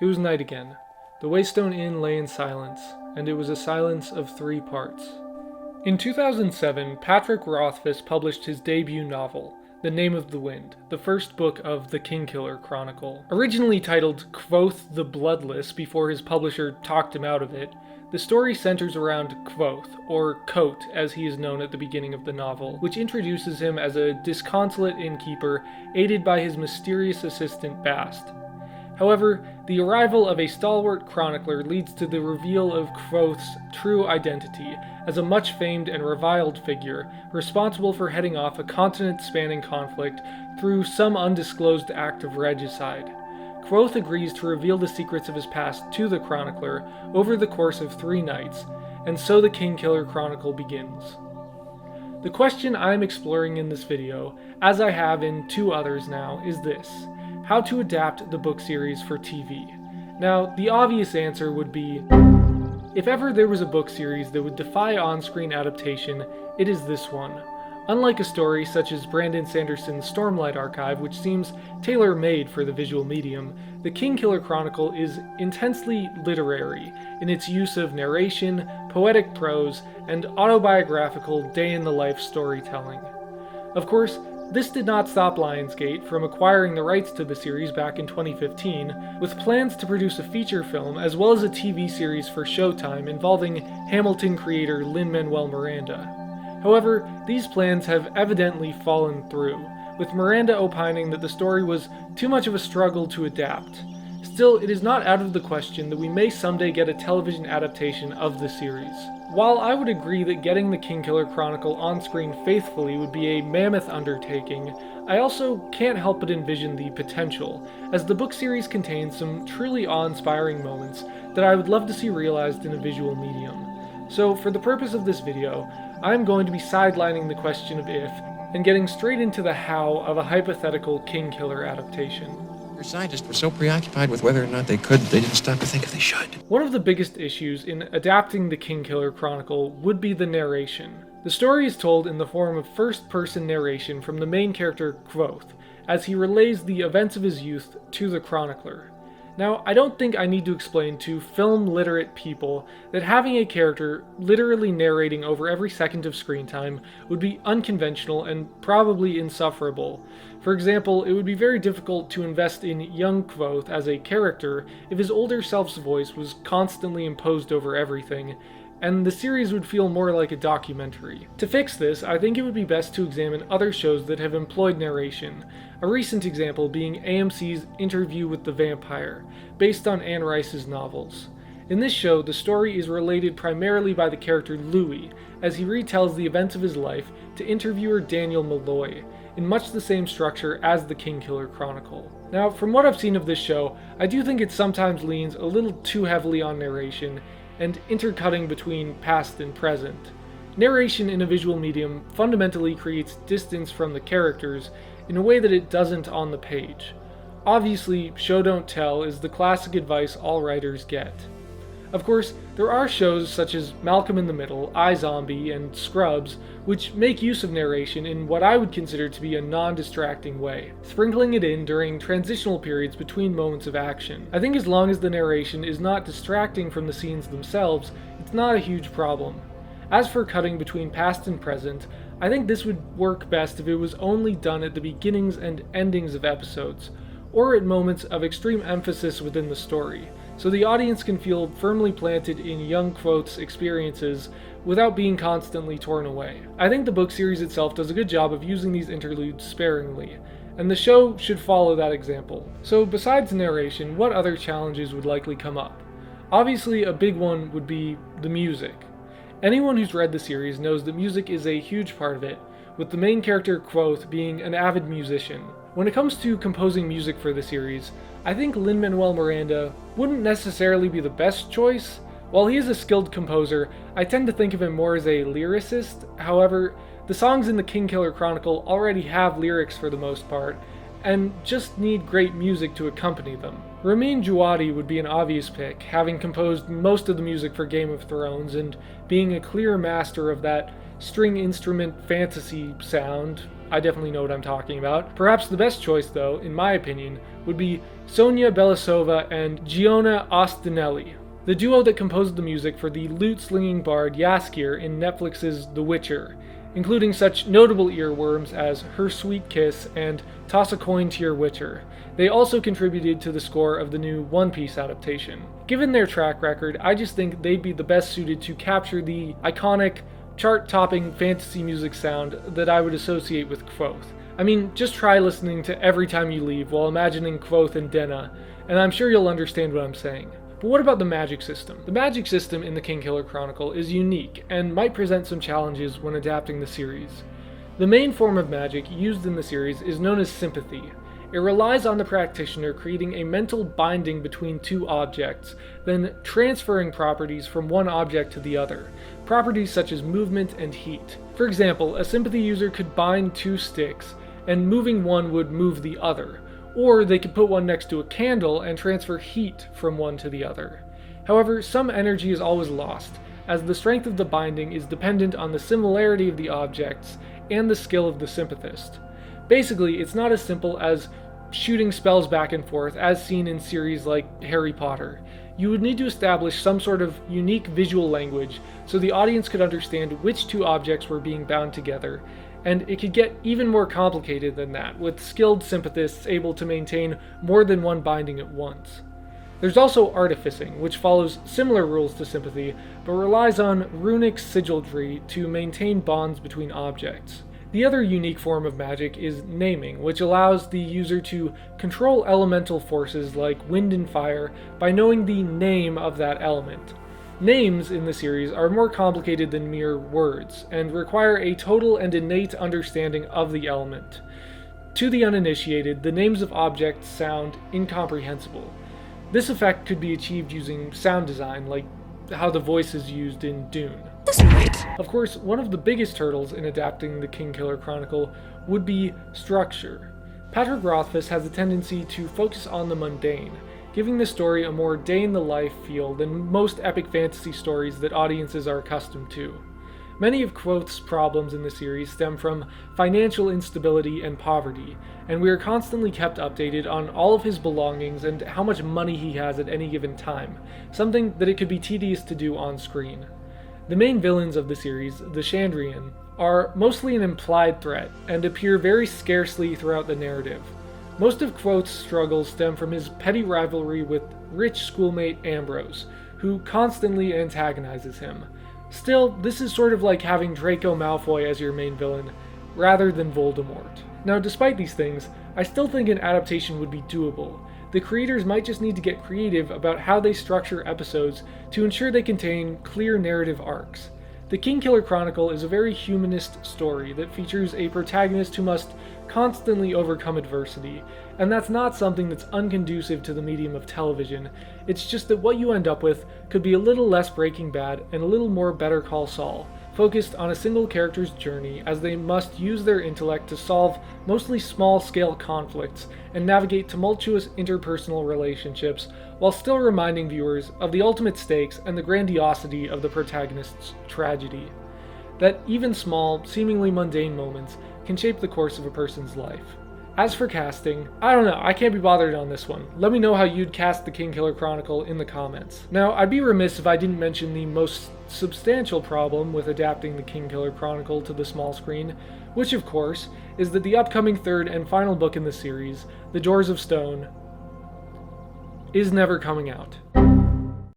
It was night again. The Waystone Inn lay in silence, and it was a silence of 3 parts. In 2007, Patrick Rothfuss published his debut novel, The Name of the Wind, the first book of the Kingkiller Chronicle. Originally titled Kvothe the Bloodless before his publisher talked him out of it, the story centers around Kvothe, or Kote as he is known at the beginning of the novel, which introduces him as a disconsolate innkeeper aided by his mysterious assistant Bast. However, the arrival of a stalwart chronicler leads to the reveal of Kvothe's true identity as a much-famed and reviled figure responsible for heading off a continent-spanning conflict through some undisclosed act of regicide. Kvothe agrees to reveal the secrets of his past to the chronicler over the course of 3 nights, and so the Kingkiller Chronicle begins. The question I am exploring in this video, as I have in 2 others now, is this: how to adapt the book series for TV. Now, the obvious answer would be, if ever there was a book series that would defy on-screen adaptation, it is this one. Unlike a story such as Brandon Sanderson's Stormlight Archive, which seems tailor-made for the visual medium, the Kingkiller Chronicle is intensely literary in its use of narration, poetic prose, and autobiographical day-in-the-life storytelling. Of course, this did not stop Lionsgate from acquiring the rights to the series back in 2015, with plans to produce a feature film as well as a TV series for Showtime involving Hamilton creator Lin-Manuel Miranda. However, these plans have evidently fallen through, with Miranda opining that the story was too much of a struggle to adapt. Still, it is not out of the question that we may someday get a television adaptation of the series. While I would agree that getting the Kingkiller Chronicle on screen faithfully would be a mammoth undertaking, I also can't help but envision the potential, as the book series contains some truly awe-inspiring moments that I would love to see realized in a visual medium. So, for the purpose of this video, I'm going to be sidelining the question of if, and getting straight into the how of a hypothetical Kingkiller adaptation. Your scientists were so preoccupied with whether or not they could, they didn't stop to think if they should. One of the biggest issues in adapting the Kingkiller Chronicle would be the narration. The story is told in the form of first-person narration from the main character Kvothe, as he relays the events of his youth to the chronicler. Now, I don't think I need to explain to film-literate people that having a character literally narrating over every second of screen time would be unconventional and probably insufferable. For example, it would be very difficult to invest in young Kvothe as a character if his older self's voice was constantly imposed over everything, and the series would feel more like a documentary. To fix this, I think it would be best to examine other shows that have employed narration, a recent example being AMC's Interview with the Vampire, based on Anne Rice's novels. In this show, the story is related primarily by the character Louis, as he retells the events of his life to interviewer Daniel Malloy, in much the same structure as the Kingkiller Chronicle. Now, from what I've seen of this show, I do think it sometimes leans a little too heavily on narration, and intercutting between past and present. Narration in a visual medium fundamentally creates distance from the characters in a way that it doesn't on the page. Obviously, show don't tell is the classic advice all writers get. Of course, there are shows such as Malcolm in the Middle, iZombie, and Scrubs, which make use of narration in what I would consider to be a non-distracting way, sprinkling it in during transitional periods between moments of action. I think as long as the narration is not distracting from the scenes themselves, it's not a huge problem. As for cutting between past and present, I think this would work best if it was only done at the beginnings and endings of episodes, or at moments of extreme emphasis within the story, so the audience can feel firmly planted in young Kvothe's experiences without being constantly torn away. I think the book series itself does a good job of using these interludes sparingly, and the show should follow that example. So besides narration, what other challenges would likely come up? Obviously, a big one would be the music. Anyone who's read the series knows that music is a huge part of it, with the main character Kvothe being an avid musician. When it comes to composing music for the series, I think Lin-Manuel Miranda wouldn't necessarily be the best choice. While he is a skilled composer, I tend to think of him more as a lyricist. However, the songs in the Kingkiller Chronicle already have lyrics for the most part, and just need great music to accompany them. Ramin Djawadi would be an obvious pick, having composed most of the music for Game of Thrones and being a clear master of that string instrument fantasy sound. I definitely know what I'm talking about. Perhaps the best choice, though, in my opinion, would be Sonia Belasova and Giona Ostinelli, the duo that composed the music for the lute-slinging bard Jaskier in Netflix's The Witcher, including such notable earworms as Her Sweet Kiss and Toss a Coin to Your Witcher. They also contributed to the score of the new One Piece adaptation. Given their track record, I just think they'd be the best suited to capture the iconic, chart-topping fantasy music sound that I would associate with Kvothe. I mean, just try listening to Every Time You Leave while imagining Kvothe and Denna, and I'm sure you'll understand what I'm saying. But what about the magic system? The magic system in the Kingkiller Chronicle is unique, and might present some challenges when adapting the series. The main form of magic used in the series is known as sympathy. It relies on the practitioner creating a mental binding between two objects, then transferring properties from one object to the other, properties such as movement and heat. For example, a sympathy user could bind two sticks, and moving one would move the other, or they could put one next to a candle and transfer heat from one to the other. However, some energy is always lost, as the strength of the binding is dependent on the similarity of the objects and the skill of the sympathist. Basically, it's not as simple as shooting spells back and forth as seen in series like Harry Potter. You would need to establish some sort of unique visual language so the audience could understand which two objects were being bound together, and it could get even more complicated than that, with skilled sympathists able to maintain more than one binding at once. There's also artificing, which follows similar rules to sympathy, but relies on runic sigildry to maintain bonds between objects. The other unique form of magic is naming, which allows the user to control elemental forces like wind and fire by knowing the name of that element. Names in the series are more complicated than mere words, and require a total and innate understanding of the element. To the uninitiated, the names of objects sound incomprehensible. This effect could be achieved using sound design, like how the voice is used in Dune. Of course, one of the biggest hurdles in adapting the Kingkiller Chronicle would be structure. Patrick Rothfuss has a tendency to focus on the mundane, giving the story a more day-in-the-life feel than most epic fantasy stories that audiences are accustomed to. Many of Kvothe's problems in the series stem from financial instability and poverty, and we are constantly kept updated on all of his belongings and how much money he has at any given time, something that it could be tedious to do on screen. The main villains of the series, the Chandrian, are mostly an implied threat and appear very scarcely throughout the narrative. Most of Kvothe's struggles stem from his petty rivalry with rich schoolmate Ambrose, who constantly antagonizes him. Still, this is sort of like having Draco Malfoy as your main villain, rather than Voldemort. Now, despite these things, I still think an adaptation would be doable. The creators might just need to get creative about how they structure episodes to ensure they contain clear narrative arcs. The Kingkiller Chronicle is a very humanist story that features a protagonist who must constantly overcome adversity, and that's not something that's unconducive to the medium of television. It's just that what you end up with could be a little less Breaking Bad and a little more Better Call Saul, focused on a single character's journey as they must use their intellect to solve mostly small-scale conflicts and navigate tumultuous interpersonal relationships while still reminding viewers of the ultimate stakes and the grandiosity of the protagonist's tragedy. That even small, seemingly mundane moments can shape the course of a person's life. As for casting, I don't know, I can't be bothered on this one. Let me know how you'd cast the Kingkiller Chronicle in the comments. Now, I'd be remiss if I didn't mention the most substantial problem with adapting the Kingkiller Chronicle to the small screen, which of course is that the upcoming third and final book in the series, The Doors of Stone, is never coming out.